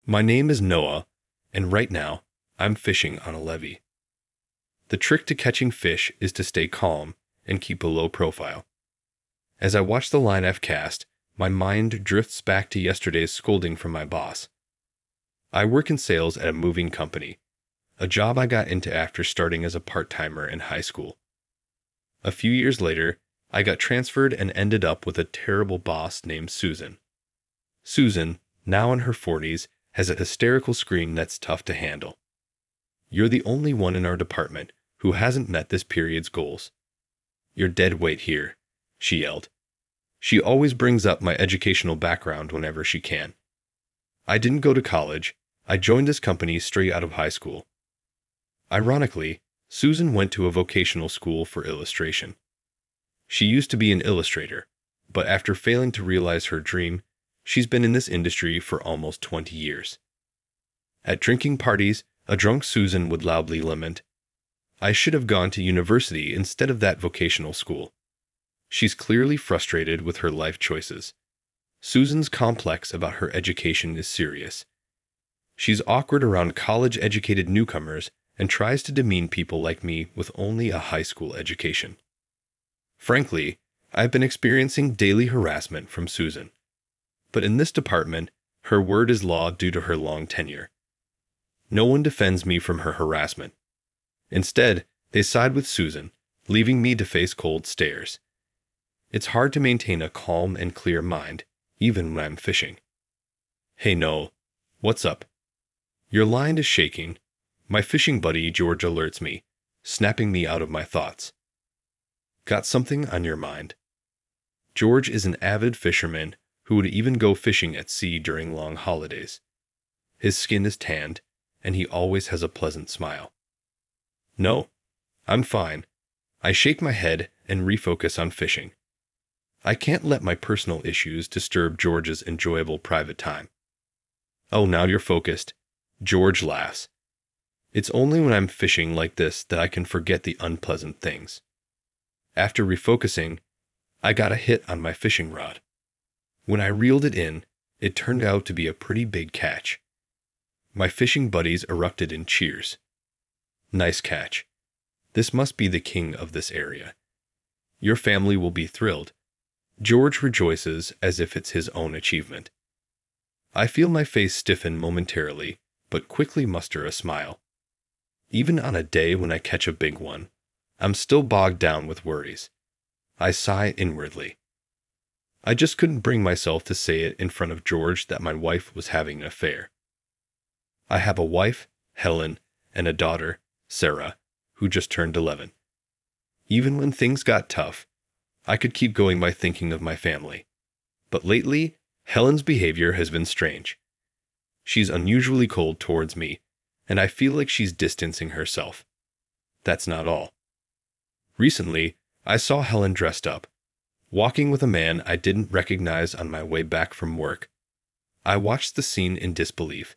My name is Noah, and right now, I'm fishing on a levee. The trick to catching fish is to stay calm and keep a low profile. As I watch the line I've cast, my mind drifts back to yesterday's scolding from my boss. I work in sales at a moving company, a job I got into after starting as a part-timer in high school. A few years later, I got transferred and ended up with a terrible boss named Susan. Susan, now in her 40s, has a hysterical scream that's tough to handle. "You're the only one in our department who hasn't met this period's goals. You're dead weight here," she yelled. She always brings up my educational background whenever she can. I didn't go to college. I joined this company straight out of high school. Ironically, Susan went to a vocational school for illustration. She used to be an illustrator, but after failing to realize her dream, she's been in this industry for almost 20 years. At drinking parties, a drunk Susan would loudly lament, "I should have gone to university instead of that vocational school." She's clearly frustrated with her life choices. Susan's complex about her education is serious. She's awkward around college-educated newcomers and tries to demean people like me with only a high school education. Frankly, I've been experiencing daily harassment from Susan. But in this department, her word is law due to her long tenure. No one defends me from her harassment. Instead, they side with Susan, leaving me to face cold stares. It's hard to maintain a calm and clear mind, even when I'm fishing. "Hey No, what's up?" Your line is shaking. My fishing buddy George alerts me, snapping me out of my thoughts. "Got something on your mind?" George is an avid fisherman who would even go fishing at sea during long holidays. His skin is tanned, and he always has a pleasant smile. "No, I'm fine." I shake my head and refocus on fishing. I can't let my personal issues disturb George's enjoyable private time. "Oh, now you're focused." George laughs. "It's only when I'm fishing like this that I can forget the unpleasant things." After refocusing, I got a hit on my fishing rod. When I reeled it in, it turned out to be a pretty big catch. My fishing buddies erupted in cheers. "Nice catch. This must be the king of this area. Your family will be thrilled." George rejoices as if it's his own achievement. I feel my face stiffen momentarily, but quickly muster a smile. Even on a day when I catch a big one, I'm still bogged down with worries. I sigh inwardly. I just couldn't bring myself to say it in front of George that my wife was having an affair. I have a wife, Helen, and a daughter, Sarah, who just turned 11. Even when things got tough, I could keep going by thinking of my family. But lately, Helen's behavior has been strange. She's unusually cold towards me, and I feel like she's distancing herself. That's not all. Recently, I saw Helen dressed up, walking with a man I didn't recognize on my way back from work. I watched the scene in disbelief.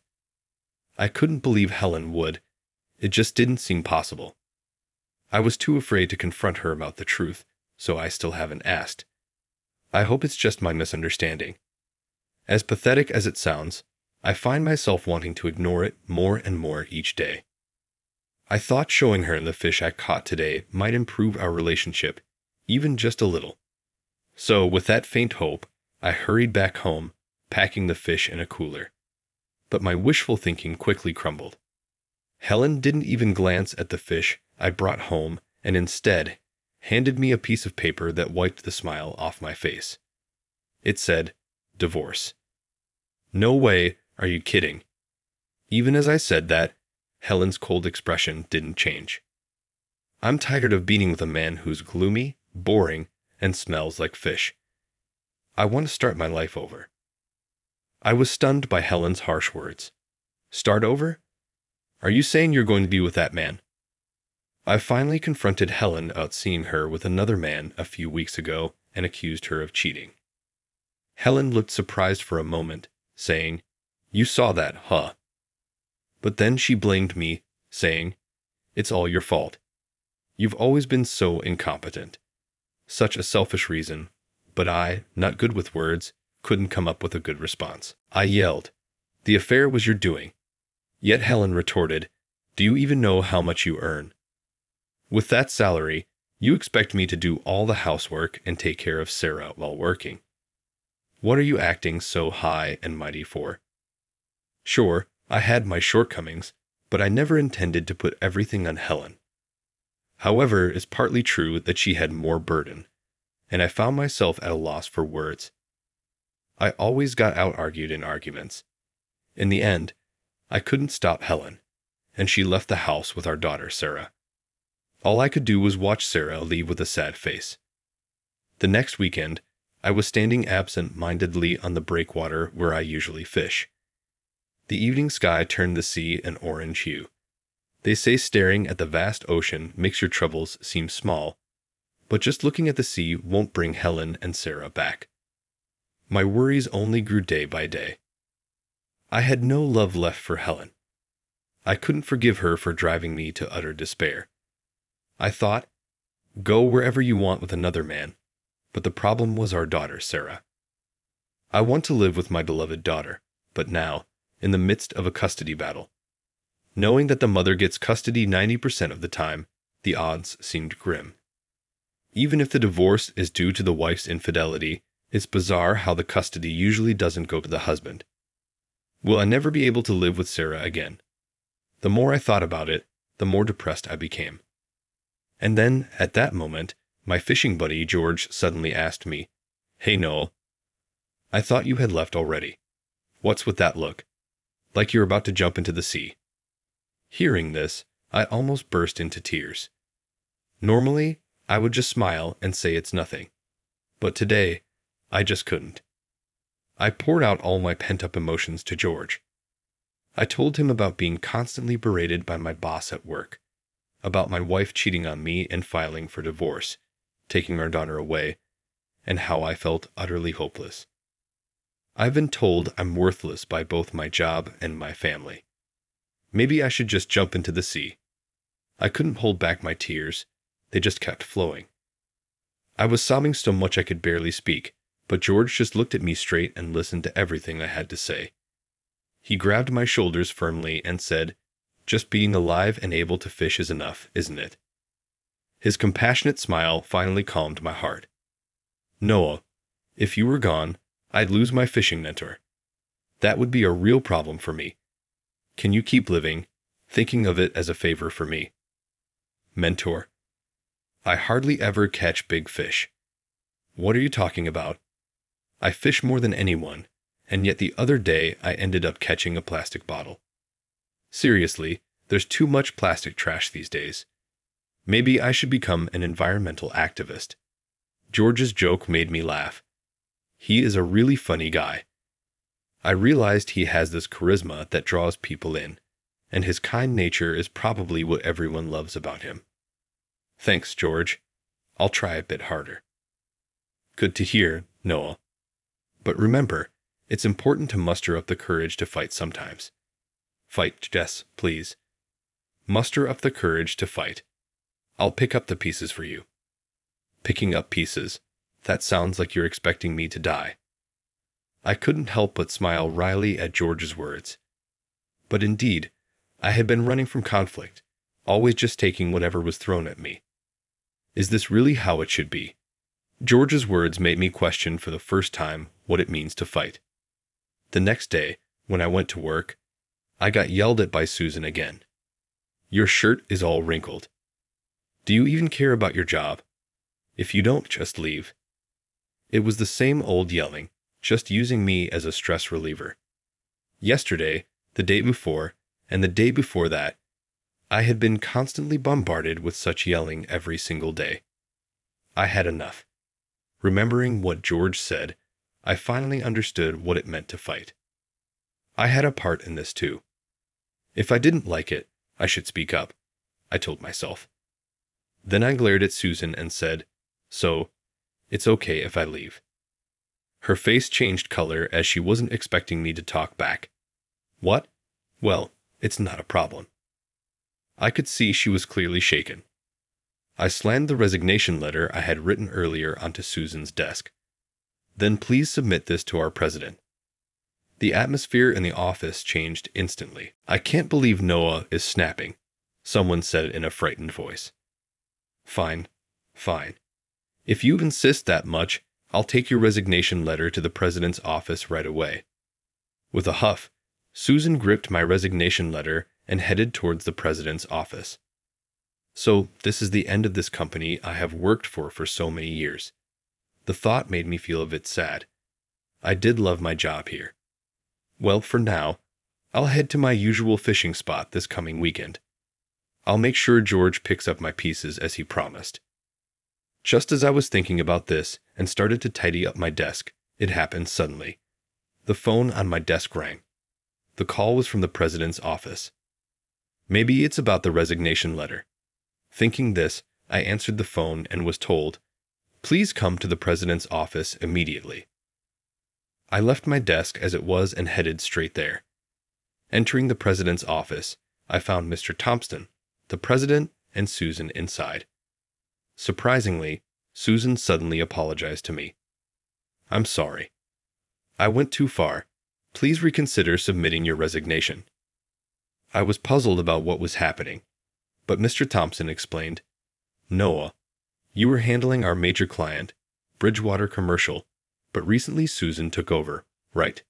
I couldn't believe Helen would. It just didn't seem possible. I was too afraid to confront her about the truth, so I still haven't asked. I hope it's just my misunderstanding. As pathetic as it sounds, I find myself wanting to ignore it more and more each day. I thought showing her the fish I caught today might improve our relationship, even just a little. So, with that faint hope, I hurried back home, packing the fish in a cooler. But my wishful thinking quickly crumbled. Helen didn't even glance at the fish I brought home and instead handed me a piece of paper that wiped the smile off my face. It said, "Divorce." "No way, are you kidding?" Even as I said that, Helen's cold expression didn't change. "I'm tired of being with a man who's gloomy, boring, and smells like fish. I want to start my life over." I was stunned by Helen's harsh words. "Start over? Are you saying you're going to be with that man?" I finally confronted Helen about seeing her with another man a few weeks ago and accused her of cheating. Helen looked surprised for a moment, saying, "You saw that, huh?" But then she blamed me, saying, "It's all your fault. You've always been so incompetent." Such a selfish reason, but I, not good with words, couldn't come up with a good response. I yelled, The affair was your doing. Yet Helen retorted, "Do you even know how much you earn? With that salary, you expect me to do all the housework and take care of Sarah while working. What are you acting so high and mighty for?" Sure, I had my shortcomings, but I never intended to put everything on Helen. However, it's partly true that she had more burden, and I found myself at a loss for words. I always got out-argued in arguments. In the end, I couldn't stop Helen, and she left the house with our daughter Sarah. All I could do was watch Sarah leave with a sad face. The next weekend, I was standing absent-mindedly on the breakwater where I usually fish. The evening sky turned the sea an orange hue. They say staring at the vast ocean makes your troubles seem small, but just looking at the sea won't bring Helen and Sarah back. My worries only grew day by day. I had no love left for Helen. I couldn't forgive her for driving me to utter despair. I thought, go wherever you want with another man, but the problem was our daughter Sarah. I want to live with my beloved daughter, but now, in the midst of a custody battle. Knowing that the mother gets custody 90% of the time, the odds seemed grim. Even if the divorce is due to the wife's infidelity, it's bizarre how the custody usually doesn't go to the husband. Will I never be able to live with Sarah again? The more I thought about it, the more depressed I became. And then, at that moment, my fishing buddy George suddenly asked me, "Hey Noel, I thought you had left already. What's with that look? Like you're about to jump into the sea." Hearing this, I almost burst into tears. Normally, I would just smile and say it's nothing. But today, I just couldn't. I poured out all my pent-up emotions to George. I told him about being constantly berated by my boss at work, about my wife cheating on me and filing for divorce, taking our daughter away, and how I felt utterly hopeless. I've been told I'm worthless by both my job and my family. Maybe I should just jump into the sea. I couldn't hold back my tears. They just kept flowing. I was sobbing so much I could barely speak, but George just looked at me straight and listened to everything I had to say. He grabbed my shoulders firmly and said, "Just being alive and able to fish is enough, isn't it?" His compassionate smile finally calmed my heart. "Noah, if you were gone, I'd lose my fishing mentor. That would be a real problem for me. Can you keep living, thinking of it as a favor for me?" Mentor. I hardly ever catch big fish. What are you talking about? I fish more than anyone, and yet the other day I ended up catching a plastic bottle. Seriously, there's too much plastic trash these days. Maybe I should become an environmental activist. George's joke made me laugh. He is a really funny guy. I realized he has this charisma that draws people in, and his kind nature is probably what everyone loves about him. Thanks, George. I'll try a bit harder. Good to hear, Noah. But remember, it's important to muster up the courage to fight sometimes. Fight, Jess, please. Muster up the courage to fight. I'll pick up the pieces for you. Picking up pieces. That sounds like you're expecting me to die. I couldn't help but smile wryly at George's words. But indeed, I had been running from conflict, always just taking whatever was thrown at me. Is this really how it should be? George's words made me question for the first time what it means to fight. The next day, when I went to work, I got yelled at by Susan again. "Your shirt is all wrinkled. Do you even care about your job? If you don't, just leave." It was the same old yelling, just using me as a stress reliever. Yesterday, the day before, and the day before that, I had been constantly bombarded with such yelling every single day. I had enough. Remembering what George said, I finally understood what it meant to fight. I had a part in this too. If I didn't like it, I should speak up, I told myself. Then I glared at Susan and said, "So, it's okay if I leave." Her face changed color as she wasn't expecting me to talk back. "What? Well, it's not a problem." I could see she was clearly shaken. I slammed the resignation letter I had written earlier onto Susan's desk. "Then please submit this to our president." The atmosphere in the office changed instantly. "I can't believe Noah is snapping," someone said in a frightened voice. "Fine, fine. If you insist that much, I'll take your resignation letter to the president's office right away." With a huff, Susan gripped my resignation letter and headed towards the president's office. So, this is the end of this company I have worked for so many years. The thought made me feel a bit sad. I did love my job here. Well, for now, I'll head to my usual fishing spot this coming weekend. I'll make sure George picks up my pieces as he promised. Just as I was thinking about this and started to tidy up my desk, it happened suddenly. The phone on my desk rang. The call was from the president's office. Maybe it's about the resignation letter. Thinking this, I answered the phone and was told, "Please come to the president's office immediately." I left my desk as it was and headed straight there. Entering the president's office, I found Mr. Thompson, the president, and Susan inside. Surprisingly, Susan suddenly apologized to me. "I'm sorry. I went too far. Please reconsider submitting your resignation." I was puzzled about what was happening, but Mr. Thompson explained, "Noah, you were handling our major client, Bridgewater Commercial, but recently Susan took over, right?"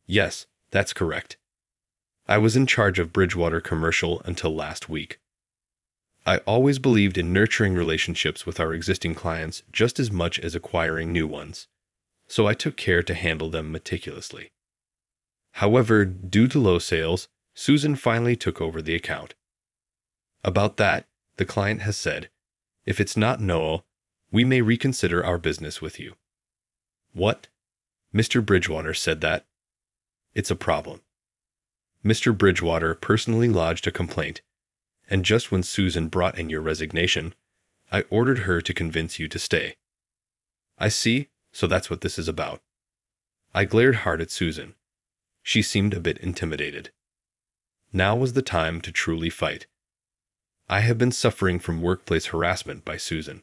"Yes, that's correct. I was in charge of Bridgewater Commercial until last week. I always believed in nurturing relationships with our existing clients just as much as acquiring new ones, so I took care to handle them meticulously. However, due to low sales, Susan finally took over the account. About that, the client has said, 'If it's not Noah, we may reconsider our business with you.'" "What? Mr. Bridgewater said that?" "It's a problem. Mr. Bridgewater personally lodged a complaint, and just when Susan brought in your resignation, I ordered her to convince you to stay." "I see, so that's what this is about." I glared hard at Susan. She seemed a bit intimidated. Now was the time to truly fight. I have been suffering from workplace harassment by Susan.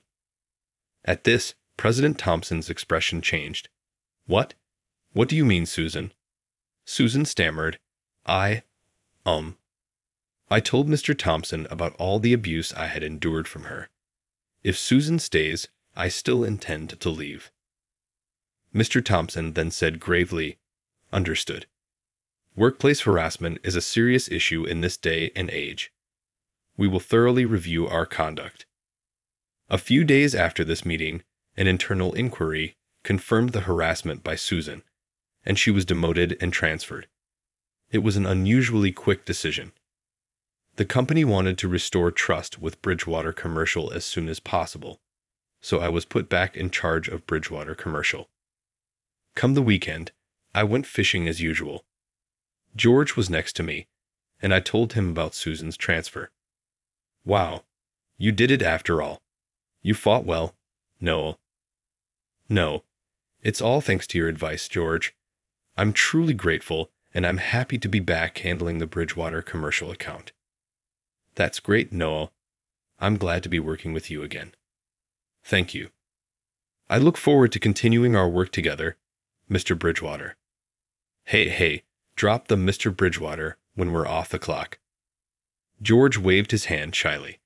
At this, President Thompson's expression changed. "What? What do you mean, Susan?" Susan stammered, I told Mr. Thompson about all the abuse I had endured from her. If Susan stays, I still intend to leave." Mr. Thompson then said gravely, "Understood. Workplace harassment is a serious issue in this day and age. We will thoroughly review our conduct." A few days after this meeting, an internal inquiry confirmed the harassment by Susan, and she was demoted and transferred. It was an unusually quick decision. The company wanted to restore trust with Bridgewater Commercial as soon as possible, so I was put back in charge of Bridgewater Commercial. Come the weekend, I went fishing as usual. George was next to me, and I told him about Susan's transfer. "Wow, you did it after all. You fought well, Noah." "No, it's all thanks to your advice, George. I'm truly grateful, and I'm happy to be back handling the Bridgewater Commercial account." "That's great, Noah. I'm glad to be working with you again." "Thank you. I look forward to continuing our work together, Mr. Bridgewater." Hey, drop the Mr. Bridgewater when we're off the clock." George waved his hand shyly.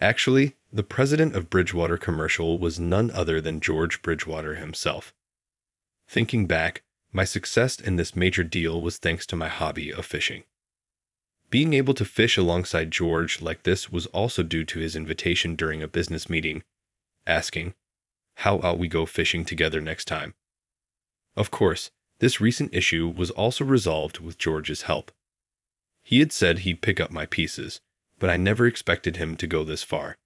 Actually, the president of Bridgewater Commercial was none other than George Bridgewater himself. Thinking back, my success in this major deal was thanks to my hobby of fishing. Being able to fish alongside George like this was also due to his invitation during a business meeting, asking, "How ought we go fishing together next time?" Of course, this recent issue was also resolved with George's help. He had said he'd pick up my pieces, but I never expected him to go this far.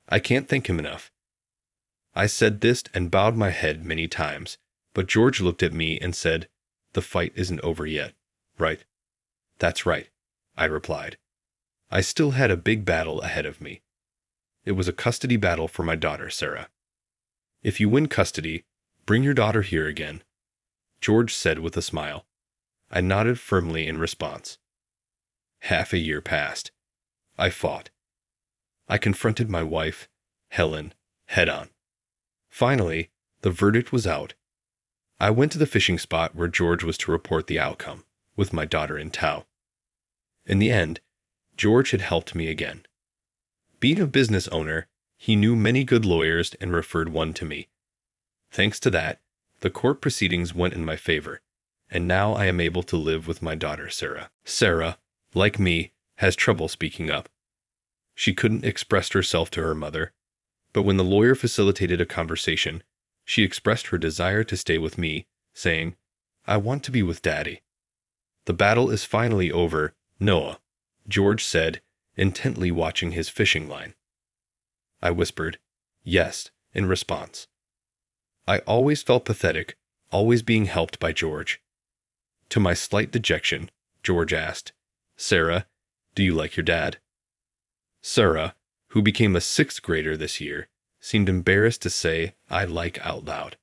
I can't thank him enough. I said this and bowed my head many times, but George looked at me and said, "The fight isn't over yet, right?" "That's right," I replied. I still had a big battle ahead of me. It was a custody battle for my daughter, Sarah. "If you win custody, bring your daughter here again," George said with a smile. I nodded firmly in response. Half a year passed. I fought. I confronted my wife, Helen, head-on. Finally, the verdict was out. I went to the fishing spot where George was to report the outcome, with my daughter in tow. In the end, George had helped me again. Being a business owner, he knew many good lawyers and referred one to me. Thanks to that, the court proceedings went in my favor, and now I am able to live with my daughter Sarah. Sarah, like me, has trouble speaking up. She couldn't express herself to her mother, but when the lawyer facilitated a conversation, she expressed her desire to stay with me, saying, "I want to be with Daddy." "The battle is finally over, Noah," George said, intently watching his fishing line. I whispered, "Yes," in response. I always felt pathetic, always being helped by George. To my slight dejection, George asked, "Sarah, do you like your dad?" Sarah, who became a sixth grader this year, seemed embarrassed to say "I like" out loud.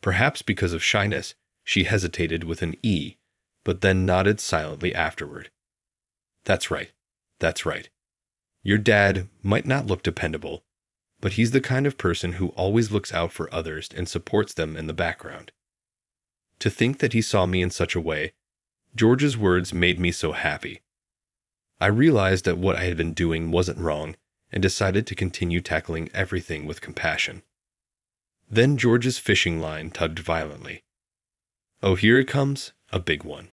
Perhaps because of shyness, she hesitated with an E, but then nodded silently afterward. That's right. That's right. Your dad might not look dependable, but he's the kind of person who always looks out for others and supports them in the background." To think that he saw me in such a way, George's words made me so happy. I realized that what I had been doing wasn't wrong and decided to continue tackling everything with compassion. Then George's fishing line tugged violently. Oh, here it comes, a big one.